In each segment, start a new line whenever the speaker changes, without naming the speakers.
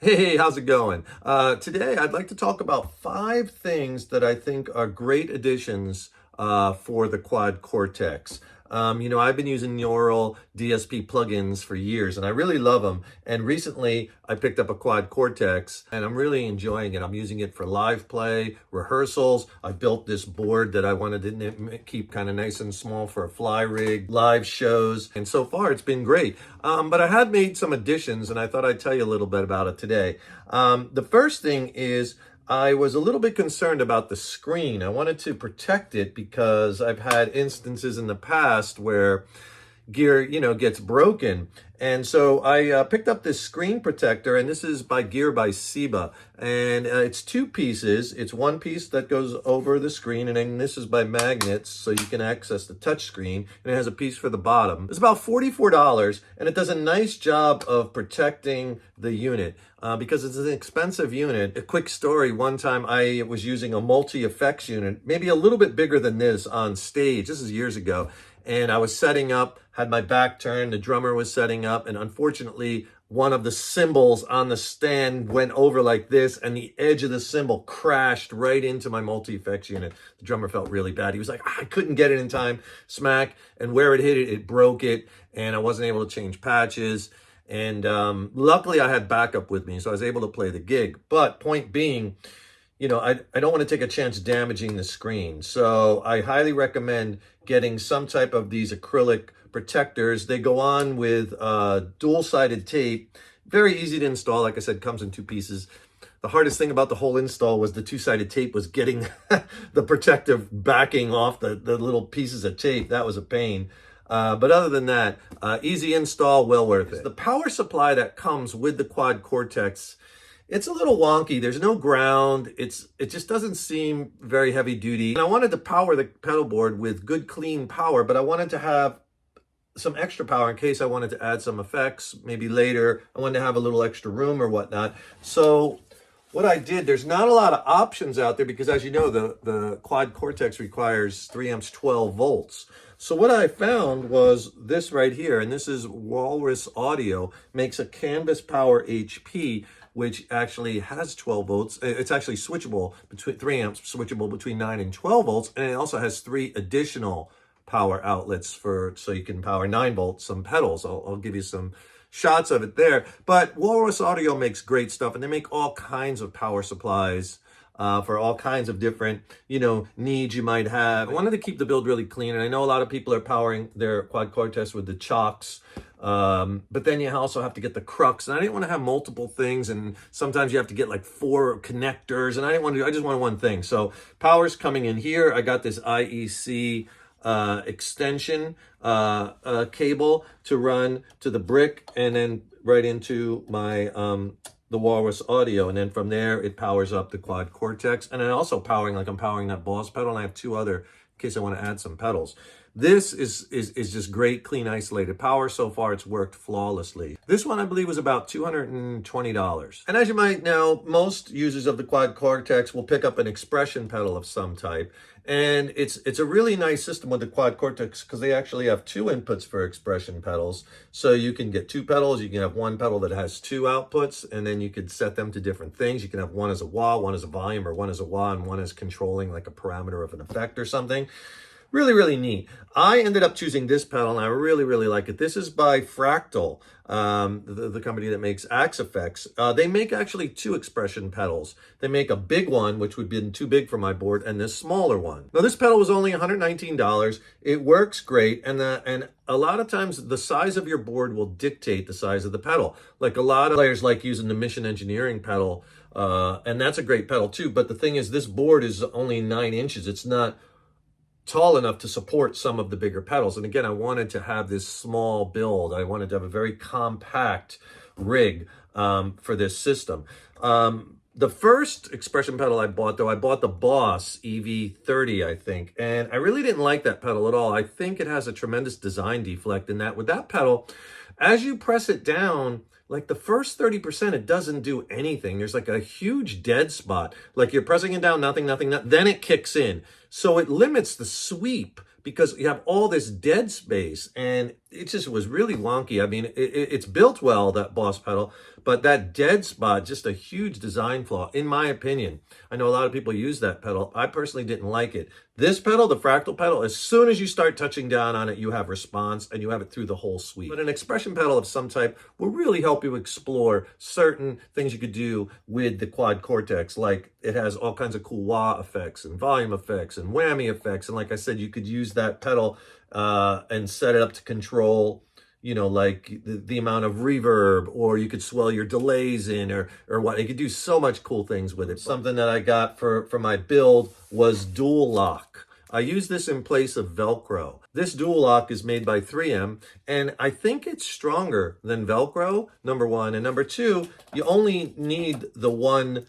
Hey, how's it going? Today, I'd like to talk about 5 things that I think are great additions for the Quad Cortex. I've been using neural DSP plugins for years, and I really love them. And recently, I picked up a Quad Cortex, and I'm really enjoying it. I'm using it for live play, rehearsals. I built this board that I wanted to keep kind of nice and small for a fly rig, live shows, and so far it's been great. But I had made some additions, and I thought I'd tell you a little bit about it today. The first thing is I was a little bit concerned about the screen. I wanted to protect it because I've had instances in the past where gear, gets broken. And so I picked up this screen protector, and this is by Ceba. And it's 2 pieces. It's 1 piece that goes over the screen, and then this is by magnets, so you can access the touch screen. And it has a piece for the bottom. It's about $44, and it does a nice job of protecting the unit. Because it's an expensive unit. A quick story, one time I was using a multi-effects unit, maybe a little bit bigger than this on stage. This is years ago. And I was setting up, had my back turned, the drummer was setting up, and unfortunately, one of the cymbals on the stand went over like this, and the edge of the cymbal crashed right into my multi-effects unit. The drummer felt really bad. He was like, I couldn't get it in time, smack, and where it hit it, it broke it, and I wasn't able to change patches. And luckily, I had backup with me, so I was able to play the gig. But point being, I don't want to take a chance damaging the screen. So I highly recommend getting some type of these acrylic protectors. They go on with dual-sided tape. Very easy to install. Like I said, comes in 2 pieces. The hardest thing about the whole install was the 2-sided tape was getting the protective backing off the little pieces of tape. That was a pain. But other than that, easy install, well worth it. The power supply that comes with the Quad Cortex, it's a little wonky. There's no ground. It just doesn't seem very heavy duty. And I wanted to power the pedal board with good, clean power, but I wanted to have some extra power in case I wanted to add some effects. Maybe later, I wanted to have a little extra room or whatnot. So what I did, there's not a lot of options out there because, as you know, the Quad Cortex requires 3 amps, 12 volts. So what I found was this right here, and this is Walrus Audio, makes a Canvas Power HP, which actually has 12 volts. It's actually switchable between 3 amps, switchable between 9 and 12 volts, and it also has 3 additional power outlets so you can power 9 volts, some pedals. I'll give you some shots of it there. But Walrus Audio makes great stuff, and they make all kinds of power supplies for all kinds of different, needs you might have. I wanted to keep the build really clean, and I know a lot of people are powering their Quad Cortex with the chocks, but then you also have to get the crux, and I didn't want to have multiple things, and sometimes you have to get like 4 connectors, and I just wanted one thing. So power's coming in here. I got this IEC extension cable to run to the brick, and then right into my the Walrus Audio, and then from there it powers up the Quad Cortex, and then also I'm powering that Boss pedal, and I have 2 other in case I want to add some pedals. This is just great, clean, isolated power. So far, it's worked flawlessly. This one, I believe, was about $220. And as you might know, most users of the Quad Cortex will pick up an expression pedal of some type. And it's a really nice system with the Quad Cortex because they actually have 2 inputs for expression pedals. So you can get 2 pedals. You can have 1 pedal that has 2 outputs, and then you could set them to different things. You can have 1 as a wah, 1 as a volume, or 1 as a wah, and 1 as controlling like a parameter of an effect or something. Really, really neat. I ended up choosing this pedal, and I really, really like it. This is by Fractal, the company that makes Axe Effects. They make actually 2 expression pedals. They make a big one, which would have been too big for my board, and this smaller one. Now, this pedal was only $119. It works great, and a lot of times the size of your board will dictate the size of the pedal. Like a lot of players like using the Mission Engineering pedal, and that's a great pedal too. But the thing is, this board is only 9 inches. It's not tall enough to support some of the bigger pedals. And again, I wanted to have this small build. I wanted to have a very compact rig for this system. The first expression pedal I bought, though, I bought the Boss EV30, I think. And I really didn't like that pedal at all. I think it has a tremendous design deflect in that with that pedal, as you press it down, like the first 30%, it doesn't do anything. There's like a huge dead spot. Like you're pressing it down, nothing, then it kicks in. So it limits the sweep because you have all this dead space, and it just was really wonky. I mean, it's built well, that Boss pedal, but that dead spot, just a huge design flaw, in my opinion. I know a lot of people use that pedal. I personally didn't like it. This pedal, the Fractal pedal, as soon as you start touching down on it, you have response, and you have it through the whole suite. But an expression pedal of some type will really help you explore certain things you could do with the Quad Cortex. Like, it has all kinds of cool wah effects and volume effects and whammy effects. And like I said, you could use that pedal and set it up to control, you know, like the amount of reverb, or you could swell your delays in, or what. You could do so much cool things with it. Something that I got for my build was dual lock. I use this in place of Velcro. This dual lock is made by 3M, and I think it's stronger than Velcro, number one. And number two, you only need the one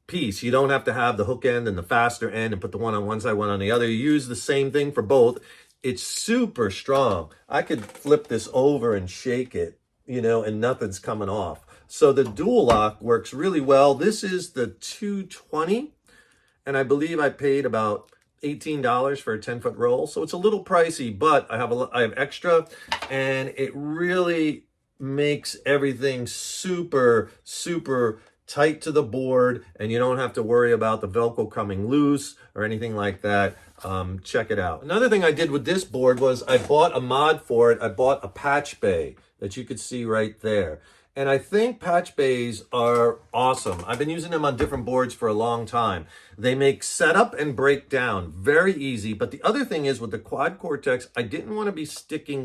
piece. You don't have to have the hook end and the faster end and put the one on one side, one on the other. You use the same thing for both. It's super strong. I could flip this over and shake it, you know, and nothing's coming off. So the dual lock works really well. This is the 220, and I believe I paid about $18 for a 10-foot roll. So it's a little pricey, but I have extra, and it really makes everything super, super tight to the board, and you don't have to worry about the Velcro coming loose or anything like that. Check it out. Another thing I did with this board was I bought a mod for it. I bought a Patchbay that you could see right there. And I think Patchbays are awesome. I've been using them on different boards for a long time. They make setup and breakdown very easy. But the other thing is, with the Quad Cortex, I didn't want to be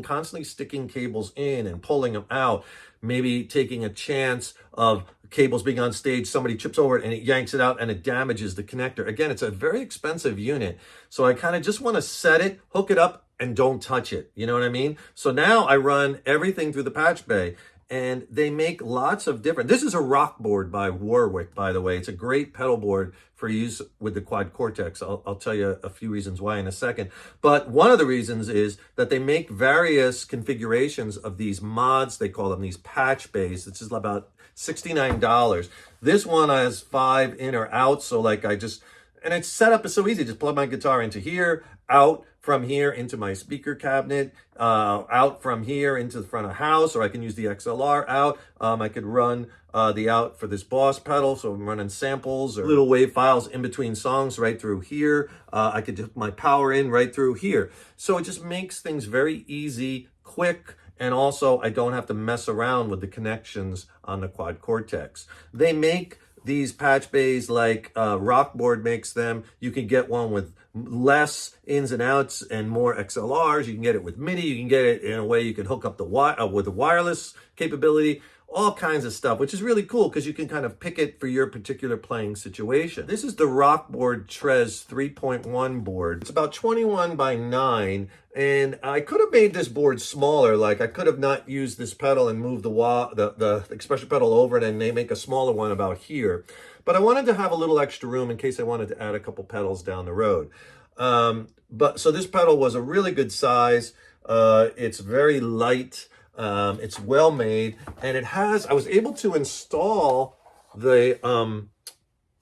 constantly sticking cables in and pulling them out. Maybe taking a chance of cables being on stage, somebody trips over it and it yanks it out and it damages the connector. Again, it's a very expensive unit. So I kind of just want to set it, hook it up, and don't touch it. You know what I mean? So now I run everything through the Patchbay. And they make lots of different. This is a rock board by Warwick, by the way. It's a great pedal board for use with the Quad Cortex. I'll tell you a few reasons why in a second. But one of the reasons is that they make various configurations of these mods. They call them these Patchbays. This is about $69. This one has 5 in or out. So like and its setup is so easy. Just plug my guitar into here, out from here into my speaker cabinet, out from here into the front of the house, or I can use the XLR out. I could run the out for this Boss pedal, so I'm running samples or little wave files in between songs right through here. I could hook my power in right through here. So it just makes things very easy, quick, and also I don't have to mess around with the connections on the Quad Cortex. They make these Patchbays like Rockboard makes them. You can get one with less ins and outs and more XLRs. You can get it with MIDI. You can get it in a way you can hook up with the wireless capability. All kinds of stuff, which is really cool because you can kind of pick it for your particular playing situation. This is the Rockboard Trez 3.1 board. It's about 21 by 9, and I could have made this board smaller. Like, I could have not used this pedal and moved the expression pedal over it, and they make a smaller one about here. But I wanted to have a little extra room in case I wanted to add a couple pedals down the road. So this pedal was a really good size. It's very light. It's well made, and I was able to install the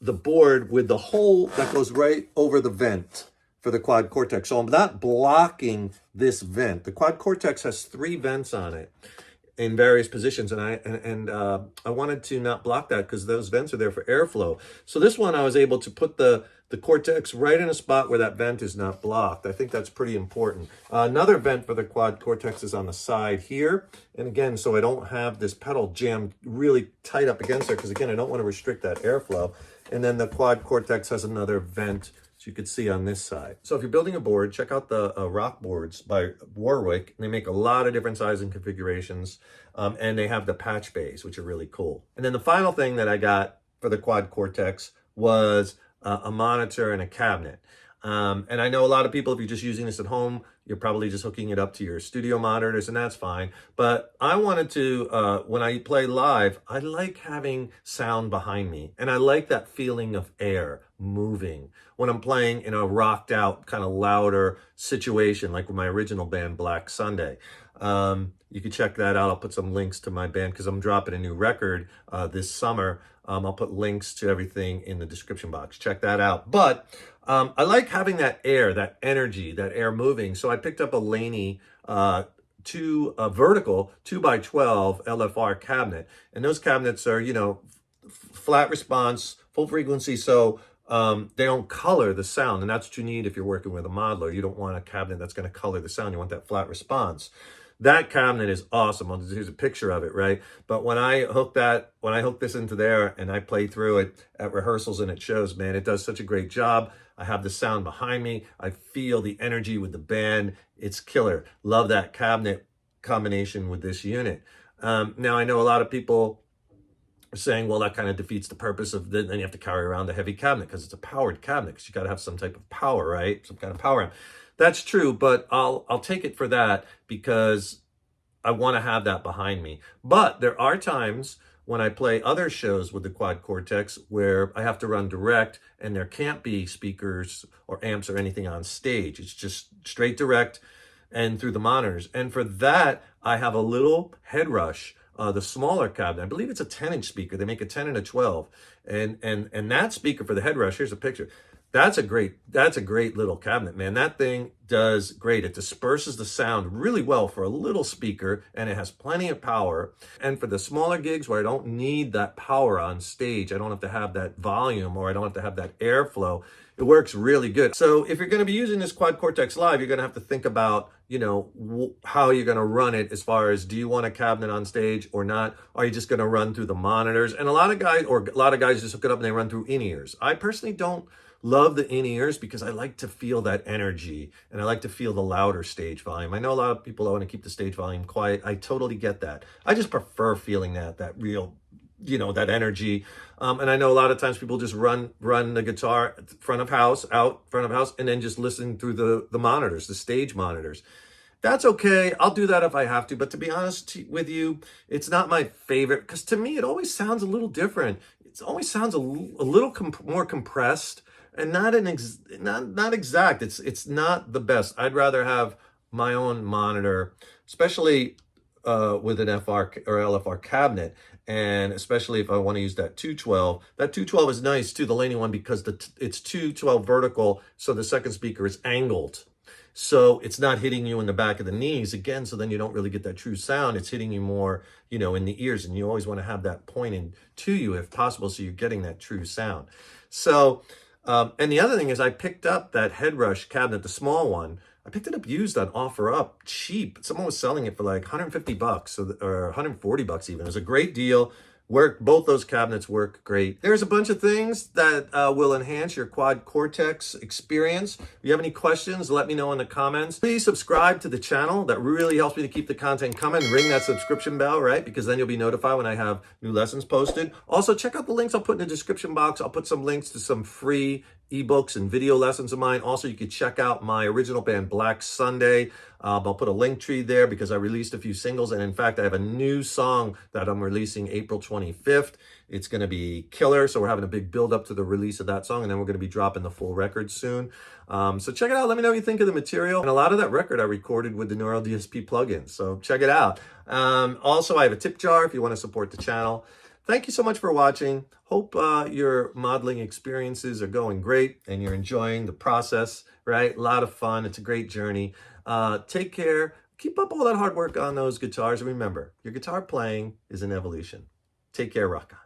board with the hole that goes right over the vent for the Quad Cortex. So I'm not blocking this vent. The Quad Cortex has 3 vents on it in various positions, and I wanted to not block that because those vents are there for airflow. So this one, I was able to put the Cortex right in a spot where that vent is not blocked. I think that's pretty important. Another vent for the Quad Cortex is on the side here. And again, so I don't have this pedal jammed really tight up against there, because again, I don't want to restrict that airflow. And then the Quad Cortex has another vent, so you could see on this side. So if you're building a board, check out the rock boards by Warwick. They make a lot of different sizes and configurations. And they have the Patchbays, which are really cool. And then the final thing that I got for the Quad Cortex was a monitor and a cabinet. And I know a lot of people, if you're just using this at home, you're probably just hooking it up to your studio monitors, and that's fine. But I wanted to, when I play live, I like having sound behind me. And I like that feeling of air moving when I'm playing in a rocked out, kind of louder situation, like with my original band, Black Sunday. You can check that out. I'll put some links to my band because I'm dropping a new record this summer. I'll put links to everything in the description box. Check that out. But I like having that air, that energy, that air moving. So I picked up a Laney vertical 2x12 LFR cabinet, and those cabinets are, you know, flat response, full frequency, so they don't color the sound, and that's what you need if you're working with a modeler. You don't want a cabinet that's going to color the sound. You want that flat response. That cabinet is awesome. Here's a picture of it, right? But when I hook this into there and I play through it at rehearsals and it shows, man, it does such a great job. I have the sound behind me. I feel the energy with the band. It's killer. Love that cabinet combination with this unit. Now, I know a lot of people are saying, well, that kind of defeats the purpose of then you have to carry around a heavy cabinet because it's a powered cabinet, because you got to have some type of power, right? Some kind of power. That's true, but I'll take it for that because I want to have that behind me. But there are times when I play other shows with the Quad Cortex where I have to run direct and there can't be speakers or amps or anything on stage. It's just straight direct and through the monitors. And for that, I have a little head rush, the smaller cabinet. I believe it's a 10-inch speaker. They make a 10 and a 12. And that speaker for the head rush, here's a picture. That's a great little cabinet, man. That thing does great. It disperses the sound really well for a little speaker, and it has plenty of power. And for the smaller gigs where I don't need that power on stage, I don't have to have that volume, or I don't have to have that airflow, it works really good. So if you're going to be using this Quad Cortex Live, you're going to have to think about, you know, how you're going to run it, as far as, do you want a cabinet on stage or not? Are you just going to run through the monitors? And a lot of guys just hook it up and they run through in-ears. I personally don't love the in-ears because I like to feel that energy and I like to feel the louder stage volume. I know a lot of people want to keep the stage volume quiet. I totally get that. I just prefer feeling that real, you know, that energy. And I know a lot of times people just run the guitar out front of house, and then just listen through the monitors, the stage monitors. That's okay. I'll do that if I have to. But to be honest with you, it's not my favorite, because to me, it always sounds a little different. It always sounds a little more compressed and not exact. It's not the best. I'd rather have my own monitor, especially with an FR or LFR cabinet, and especially if I want to use that 212. That 212 is nice too, the Laney one, because it's 212 vertical, so the second speaker is angled. So it's not hitting you in the back of the knees again, so then you don't really get that true sound. It's hitting you more, you know, in the ears, and you always want to have that pointing to you if possible, so you're getting that true sound. So, and the other thing is, I picked up that head rush cabinet, the small one. I picked it up used on OfferUp, cheap. Someone was selling it for like $150 or $140 even. It was a great deal. Both those cabinets work great. There's a bunch of things that will enhance your Quad Cortex experience. If you have any questions, let me know in the comments. Please subscribe to the channel. That really helps me to keep the content coming. Ring that subscription bell, right? Because then you'll be notified when I have new lessons posted. Also, check out the links I'll put in the description box. I'll put some links to some free ebooks and video lessons of mine. Also, you could check out my original band, Black Sunday. I'll put a link tree there because I released a few singles. And in fact, I have a new song that I'm releasing April 25th. It's going to be killer. So we're having a big build up to the release of that song. And then we're going to be dropping the full record soon. So check it out. Let me know what you think of the material. And a lot of that record I recorded with the Neural DSP plugin. So check it out. Also, I have a tip jar if you want to support the channel. Thank you so much for watching. Hope your modeling experiences are going great and you're enjoying the process, right? A lot of fun. It's a great journey. Take care. Keep up all that hard work on those guitars. And remember, your guitar playing is an evolution. Take care. Rock on.